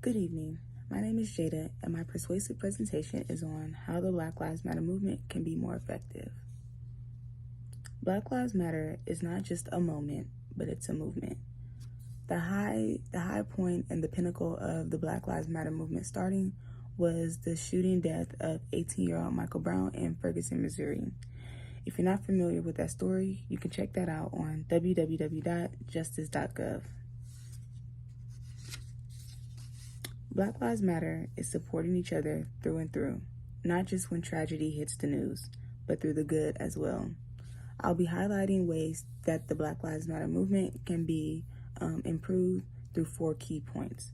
Good evening. My name is Jada, and my persuasive presentation is on how the Black Lives Matter movement can be more effective. Black Lives Matter is not just a moment, but it's a movement. The high point and the pinnacle of the Black Lives Matter movement starting was the shooting death of 18-year-old Michael Brown in Ferguson, Missouri. If you're not familiar with that story, you can check that out on www.justice.gov. Black Lives Matter is supporting each other through and through, not just when tragedy hits the news, but through the good as well. I'll be highlighting ways that the Black Lives Matter movement can be improved through 4 key points.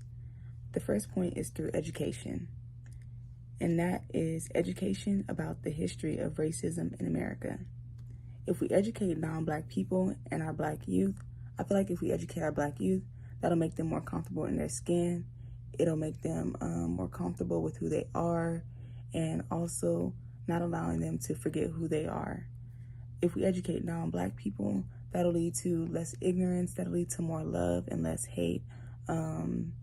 The first point is through education, and that is education about the history of racism in America. If we educate non-Black people and our Black youth, I feel like if we educate our Black youth, that'll make them more comfortable in their skin. It'll make them more comfortable with who they are, and also not allowing them to forget who they are. If we educate non-Black people, that'll lead to less ignorance, that'll lead to more love and less hate, and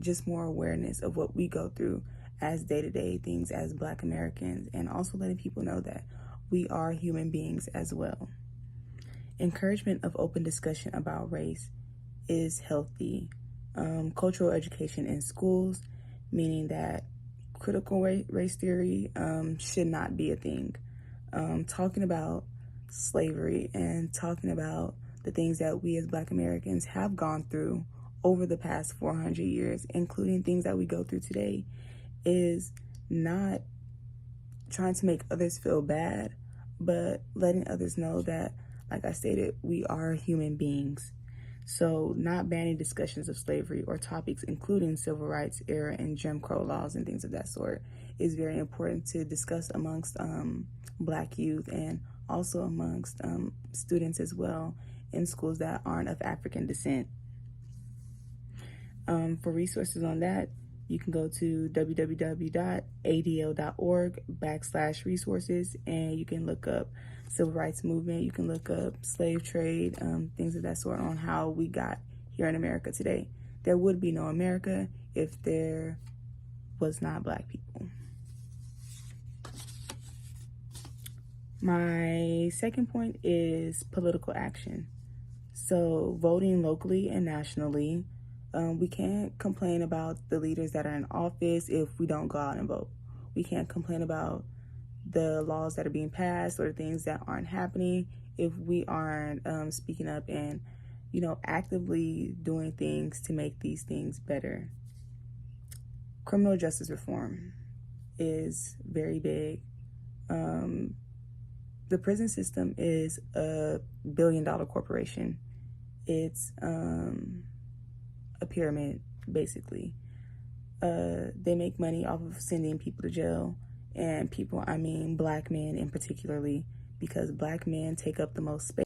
just more awareness of what we go through as day-to-day things as Black Americans, and also letting people know that we are human beings as well. Encouragement of open discussion about race is healthy. Cultural education in schools, meaning that critical race theory should not be a thing. Talking about slavery and talking about the things that we as Black Americans have gone through over the past 400 years, including things that we go through today, is not trying to make others feel bad, but letting others know that, like I stated, we are human beings. So not banning discussions of slavery or topics including civil rights era and Jim Crow laws and things of that sort is very important to discuss amongst Black youth, and also amongst students as well in schools that aren't of African descent. For resources on that, you can go to www.adl.org/resources, and you can look up civil rights movement, you can look up slave trade, things of that sort on how we got here in America today. There would be no America if there was not Black people. My second point is political action. So voting locally and nationally. We can't complain about the leaders that are in office if we don't go out and vote. We can't complain about the laws that are being passed or the things that aren't happening if we aren't speaking up and, actively doing things to make these things better. Criminal justice reform is very big. The prison system is a billion-dollar corporation. It's a pyramid, basically. They make money off of sending people to jail, and people, I mean Black men in particularly, because Black men take up the most space.